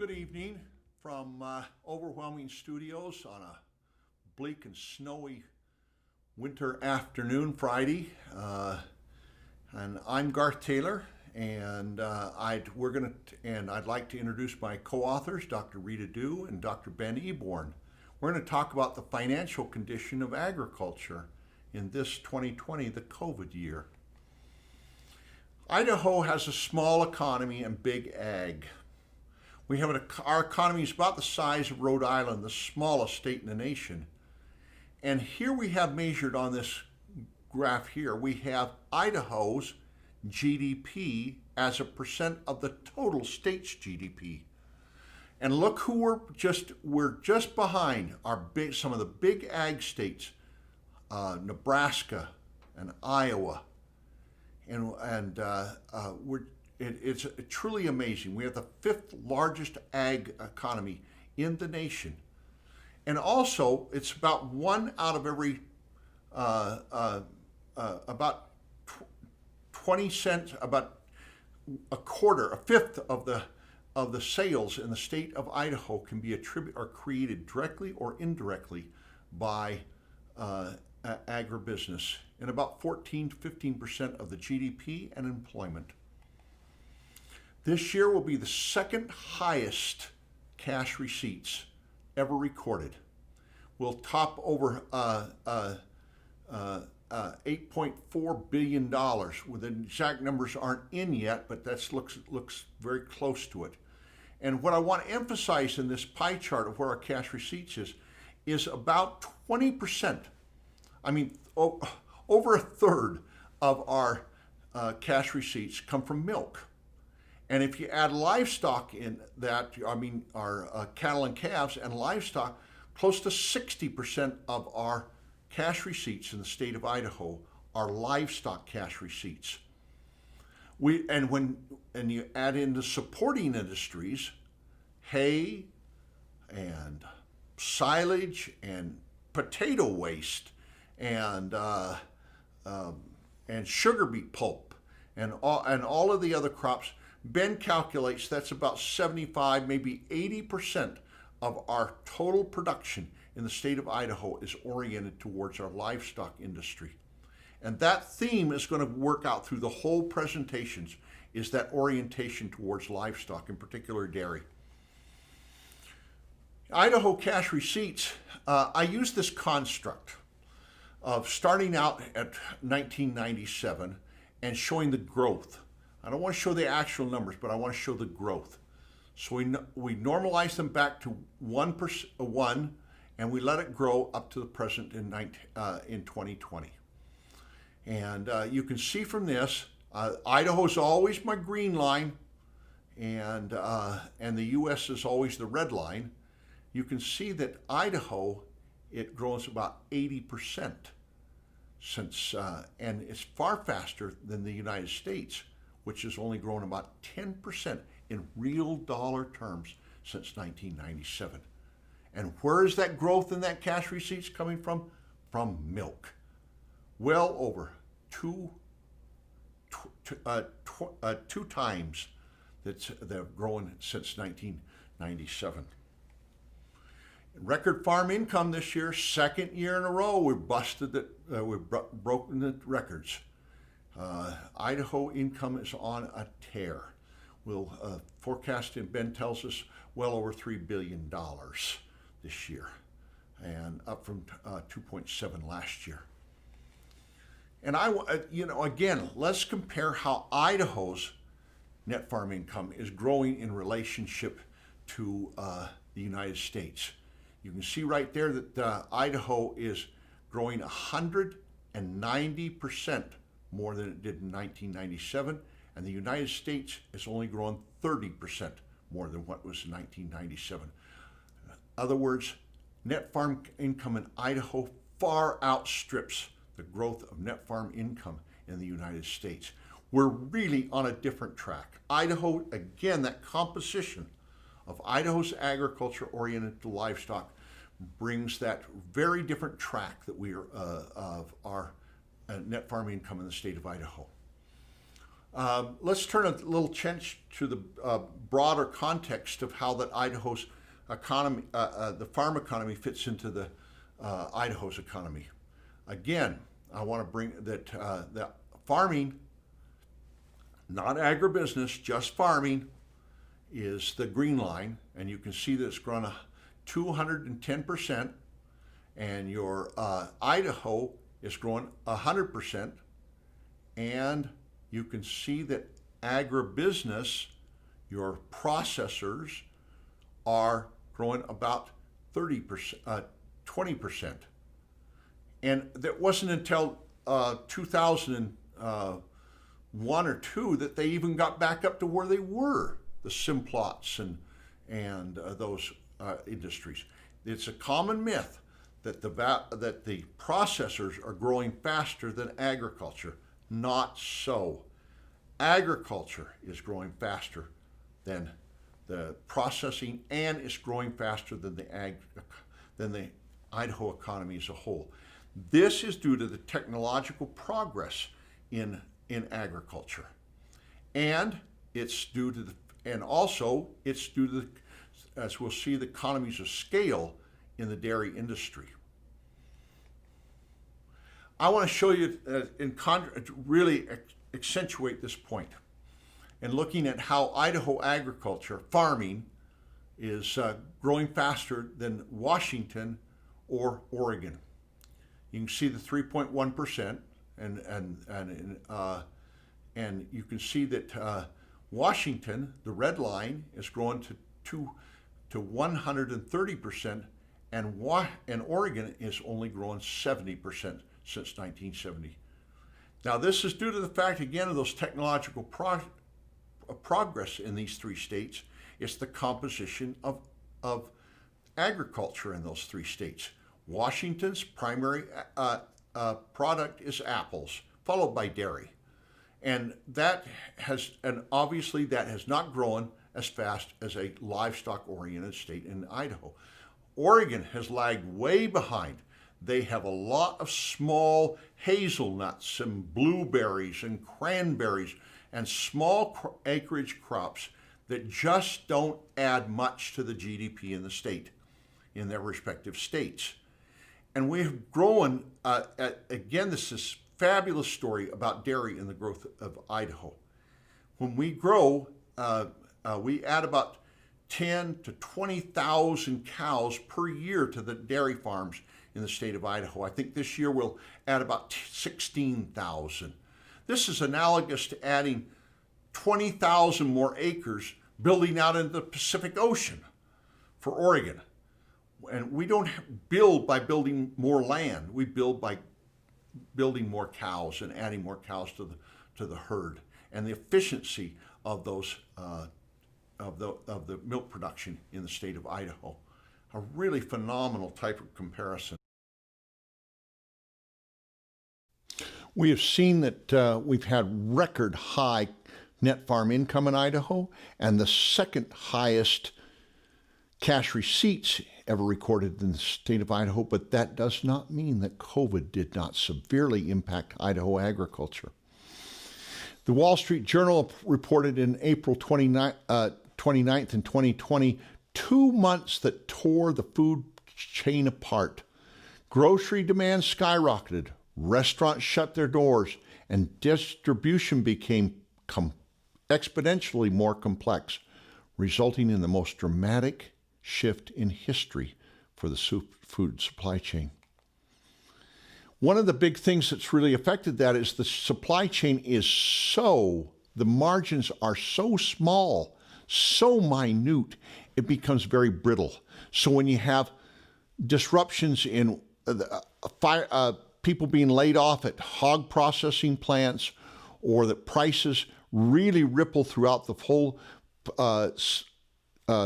Good evening from Overwhelming Studios on a bleak and snowy winter afternoon, Friday. And I'm Garth Taylor, and I'd like to introduce my co-authors, Dr. Rita and Dr. Ben Eborn. We're going to talk about the financial condition of agriculture in this 2020, the COVID year. Idaho has a small economy and big ag. Our economy is about the size of Rhode Island, the smallest state in the nation. And here we have measured on this graph here, we have Idaho's GDP as a percent of the total state's GDP. And look who we're just behind some of the big ag states, Nebraska and Iowa, It's truly amazing. We have the fifth largest ag economy in the nation. And also, it's about one out of every, about 20 cents, about a fifth of the sales in the state of Idaho can be created directly or indirectly by agribusiness, and about 14 to 15% of the GDP and employment. This year will be the second highest cash receipts ever recorded. We'll top over $8.4 billion. Well, the exact numbers aren't in yet, but that looks very close to it. And what I want to emphasize in this pie chart of where our cash receipts is about 20%. Over a third of our cash receipts come from milk. And if you add livestock in that, our cattle and calves and livestock, close to 60% of our cash receipts in the state of Idaho are livestock cash receipts. And you add in the supporting industries, hay and silage and potato waste and sugar beet pulp and all of the other crops. Ben calculates that's about 75, maybe 80% of our total production in the state of Idaho is oriented towards our livestock industry. And that theme is going to work out through the whole presentations, is that orientation towards livestock, in particular dairy. Idaho cash receipts, I use this construct of starting out at 1997 and showing the growth. I don't want to show the actual numbers, but I want to show the growth. So we normalize them back to 1, and we let it grow up to the present in 2020. And you can see from this, Idaho is always my green line, and the U.S. is always the red line. You can see that Idaho, it grows about 80% and it's far faster than the United States, which has only grown about 10% in real dollar terms since 1997. And where is that growth in that cash receipts coming from? From milk. Well over two times that they've grown since 1997. Record farm income this year, second year in a row, we've broken the records. Idaho income is on a tear. We'll forecast, and Ben tells us, well over $3 billion this year, and up from 2.7 last year. And again, let's compare how Idaho's net farm income is growing in relationship to the United States. You can see right there that Idaho is growing 190% more than it did in 1997, and the United States has only grown 30% more than what was in 1997. In other words, net farm income in Idaho far outstrips the growth of net farm income in the United States. We're really on a different track. Idaho, again, that composition of Idaho's agriculture oriented to livestock brings that very different track that we are of our net farm income in the state of Idaho. Let's turn a little change to the broader context of how that Idaho's economy, the farm economy, fits into the Idaho's economy. Again, I want to bring that farming, not agribusiness, just farming, is the green line, and you can see that it's grown 210%, and your Idaho is growing 100%, and you can see that agribusiness, your processors, are growing about 30%, 20%. And that wasn't until 2001 or two that they even got back up to where they were, the Simplots and those industries. It's a common myth that the processors are growing faster than agriculture. Not so. Agriculture is growing faster than the processing, and it's growing faster than the Idaho economy as a whole. This is due to the technological progress in agriculture, and it's due to it's due to as we'll see, the economies of scale in the dairy industry. I want to show you really accentuate this point, and looking at how Idaho agriculture, farming, is growing faster than Washington or Oregon. You can see the 3.1%, and you can see that Washington, the red line, is growing to 130%, and Oregon is only growing 70% since 1970. Now, this is due to the fact, again, of those technological progress in these three states. It's the composition of agriculture in those three states. Washington's primary product is apples, followed by dairy. And obviously that has not grown as fast as a livestock-oriented state in Idaho. Oregon has lagged way behind. They have a lot of small hazelnuts and blueberries and cranberries and small acreage crops that just don't add much to the GDP in the state, in their respective states. And we have grown, again, this is a fabulous story about dairy and the growth of Idaho. When we grow, we add about 10 to 20,000 cows per year to the dairy farms in the state of Idaho. I think this year we'll add about 16,000. This is analogous to adding 20,000 more acres building out into the Pacific Ocean for Oregon. And we don't build by building more land. We build by building more cows and adding more cows to the herd. And the efficiency of those of the milk production in the state of Idaho. A really phenomenal type of comparison. We have seen that we've had record high net farm income in Idaho, and the second highest cash receipts ever recorded in the state of Idaho, but that does not mean that COVID did not severely impact Idaho agriculture. The Wall Street Journal reported in April 29th in 2020, 2 months that tore the food chain apart. Grocery demand skyrocketed, restaurants shut their doors, and distribution became exponentially more complex, resulting in the most dramatic shift in history for the food supply chain. One of the big things that's really affected that is the supply chain the margins are so small, so minute, it becomes very brittle. So when you have disruptions in people being laid off at hog processing plants, or that prices really ripple throughout the whole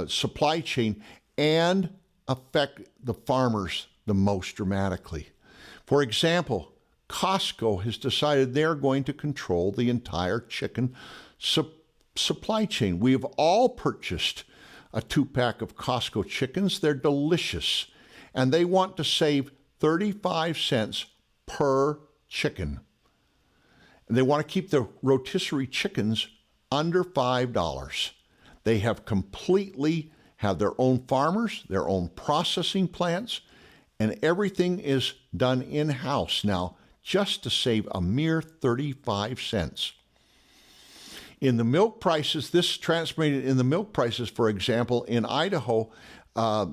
supply chain and affect the farmers the most dramatically. For example, Costco has decided they're going to control the entire chicken supply chain. We have all purchased a 2-pack of Costco chickens. They're delicious, and they want to save 35 cents per chicken. And they want to keep the rotisserie chickens under $5. They have completely have their own farmers, their own processing plants, and everything is done in-house now just to save a mere 35 cents. In the milk prices, this translated in the milk prices, for example, in Idaho,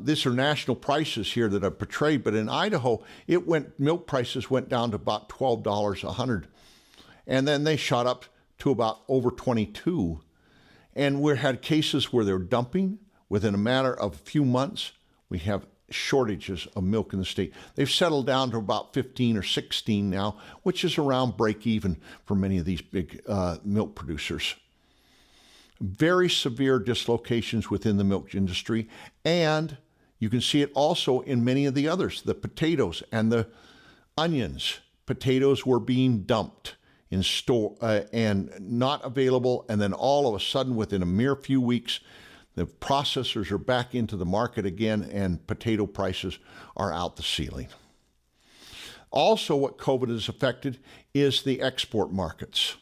these are national prices here that are portrayed, but in Idaho, milk prices went down to about $12 a hundred. And then they shot up to about over 22. And we had cases where they're dumping. Within a matter of a few months, we have shortages of milk in the state. They've settled down to about 15 or 16 now, which is around break even for many of these big milk producers. Very severe dislocations within the milk industry, and you can see it also in many of the others, the potatoes and the onions. Potatoes were being dumped in store and not available, and then all of a sudden, within a mere few weeks, the processors are back into the market again, and potato prices are out the ceiling. Also, what COVID has affected is the export markets.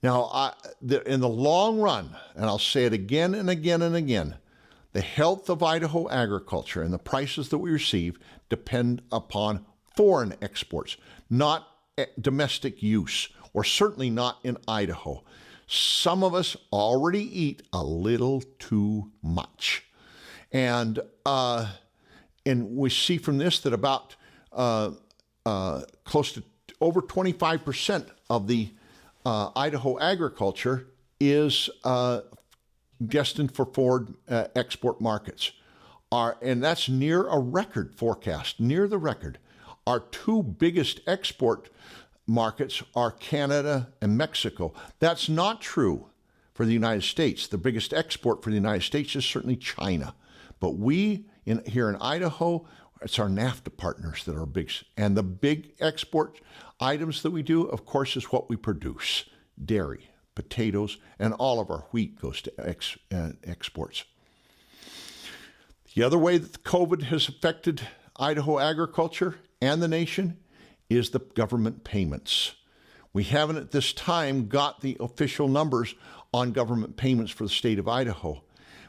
Now, in the long run, and I'll say it again and again and again, the health of Idaho agriculture and the prices that we receive depend upon foreign exports, not domestic use, or certainly not in Idaho. Some of us already eat a little too much. And we see from this that about close to over 25% of the Idaho agriculture is destined for foreign export markets. And that's near a record forecast, near the record. Our two biggest export markets are Canada and Mexico. That's not true for the United States. The biggest export for the United States is certainly China. But here in Idaho, it's our NAFTA partners that are big. And the big export items that we do, of course, is what we produce. Dairy, potatoes, and all of our wheat goes to exports. The other way that COVID has affected Idaho agriculture and the nation is the government payments. We haven't at this time got the official numbers on government payments for the state of Idaho,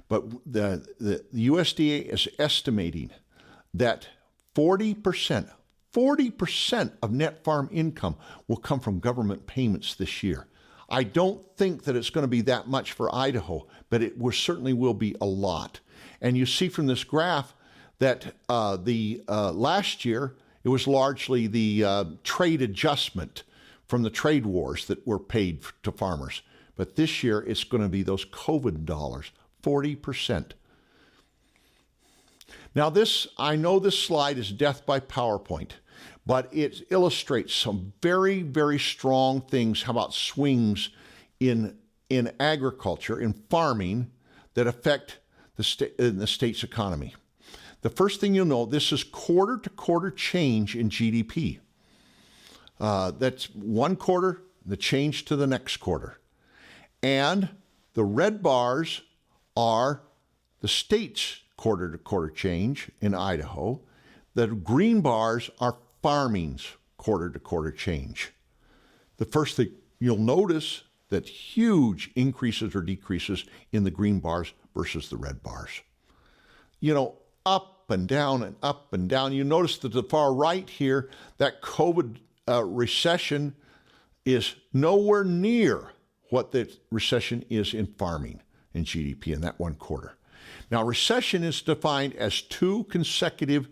but the USDA is estimating that 40% of net farm income will come from government payments this year. I don't think that it's going to be that much for Idaho, but it certainly will be a lot. And you see from this graph that last year, it was largely the trade adjustment from the trade wars that were paid to farmers. But this year, it's going to be those COVID dollars, 40%. Now I know this slide is death by PowerPoint, but it illustrates some very, very strong things. How about swings in agriculture, in farming, that affect the state's economy? The first thing you'll know, this is quarter-to-quarter change in GDP. That's one quarter, the change to the next quarter. And the red bars are the state's quarter-to-quarter change in Idaho. The green bars are farming's quarter-to-quarter change. The first thing you'll notice that huge increases or decreases in the green bars versus the red bars. Up and down and up and down. You notice that the far right here, that COVID recession is nowhere near what the recession is in farming in GDP in that one quarter. Now, recession is defined as 2 consecutive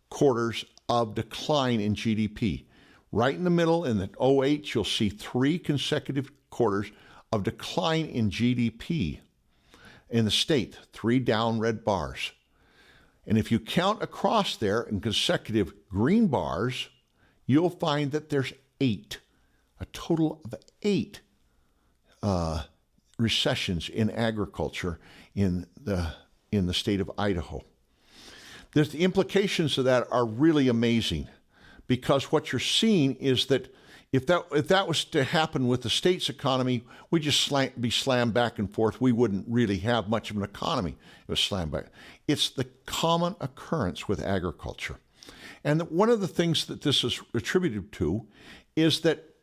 quarters of decline in GDP. Right in the middle, in the 08, you'll see 3 consecutive quarters of decline in GDP in the state, 3 down red bars. And if you count across there in consecutive green bars, you'll find that there's 8, a total of 8 recessions in agriculture in the state of Idaho. The implications of that are really amazing, because what you're seeing is that if that was to happen with the state's economy, we'd just be slammed back and forth. We wouldn't really have much of an economy. It was slammed back. It's the common occurrence with agriculture. And one of the things that this is attributed to is that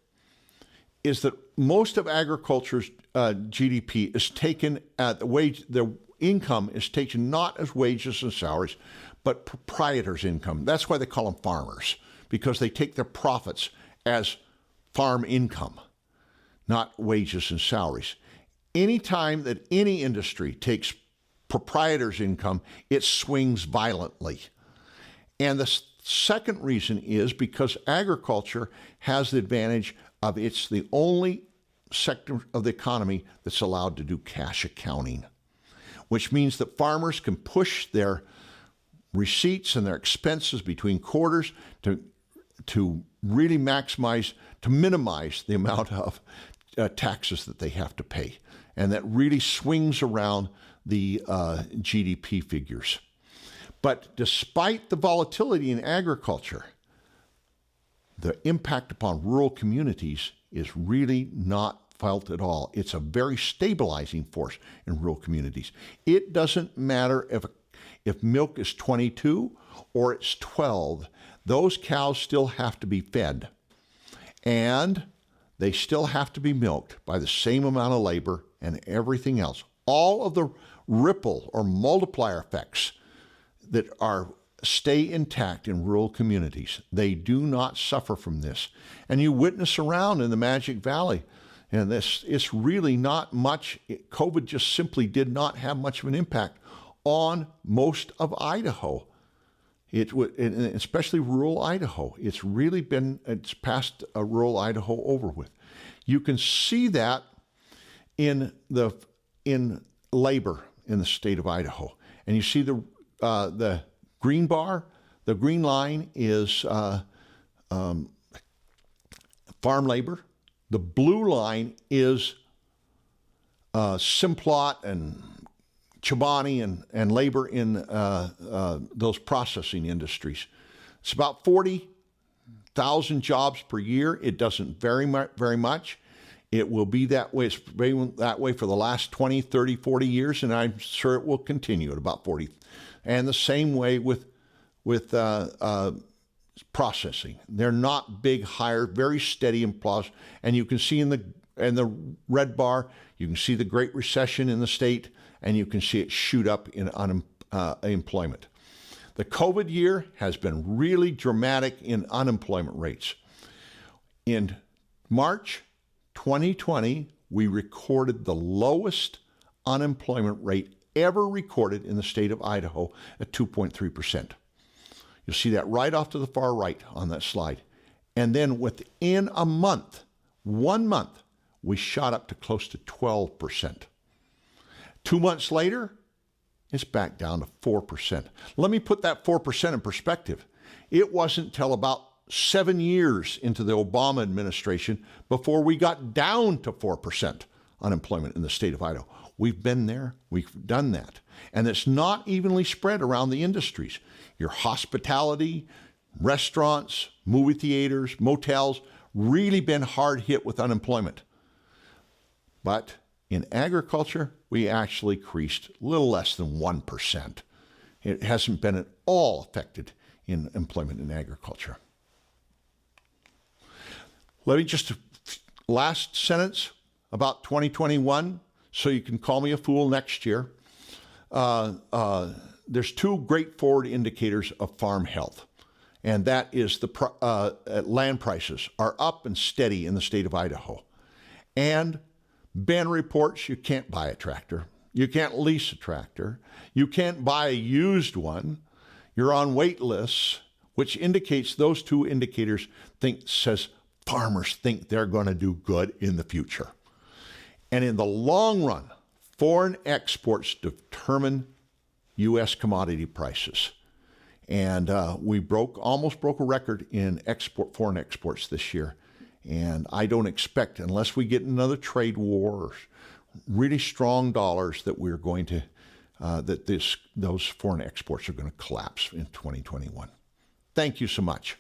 is that most of agriculture's GDP is taken at the income is taken not as wages and salaries, but proprietors' income. That's why they call them farmers, because they take their profits as farm income, not wages and salaries. Anytime that any industry takes proprietors' income, it swings violently. And the second reason is because agriculture has the advantage of it's the only sector of the economy that's allowed to do cash accounting, which means that farmers can push their receipts and their expenses between quarters to really minimize the amount of taxes that they have to pay. And that really swings around the GDP figures. But despite the volatility in agriculture, the impact upon rural communities is really not felt at all. It's a very stabilizing force in rural communities. It doesn't matter if milk is 22 or it's 12. Those cows still have to be fed. And they still have to be milked by the same amount of labor and everything else. All of the ripple or multiplier effects that stay intact in rural communities. They do not suffer from this. And you witness around in the Magic Valley, and it's really not much. COVID just simply did not have much of an impact on most of Idaho. Especially rural Idaho. It's passed rural Idaho over with. You can see that in labor in the state of Idaho. And you see the green bar, the green line is farm labor. The blue line is Simplot and Chobani and labor in those processing industries. It's about 40,000 jobs per year. It doesn't vary very much. It will be that way. It's been that way for the last 20, 30, 40 years, and I'm sure it will continue at about 40. And the same way with processing. They're not big hires, very steady employees. And you can see in the red bar, you can see the Great Recession in the state, and you can see it shoot up in unemployment. The COVID year has been really dramatic in unemployment rates. In March 2020, we recorded the lowest unemployment rate ever recorded in the state of Idaho at 2.3%. You'll see that right off to the far right on that slide. And then within a month, 1 month, we shot up to close to 12%. 2 months later, it's back down to 4%. Let me put that 4% in perspective. It wasn't till about 7 years into the Obama administration before we got down to 4% unemployment in the state of Idaho. We've been there. We've done that. And it's not evenly spread around the industries. Your hospitality, restaurants, movie theaters, motels, really been hard hit with unemployment. But in agriculture, we actually increased a little less than 1%. It hasn't been at all affected in employment in agriculture. Let me just, last sentence about 2021, so you can call me a fool next year. There's two great forward indicators of farm health, and that is the land prices are up and steady in the state of Idaho. And Ben reports you can't buy a tractor. You can't lease a tractor. You can't buy a used one. You're on wait lists, which indicates those two indicators says farmers think they're going to do good in the future. And in the long run, foreign exports determine U.S. commodity prices. And we almost broke a record in foreign exports this year. And I don't expect, unless we get another trade war or really strong dollars, that we're going to, those foreign exports are going to collapse in 2021. Thank you so much.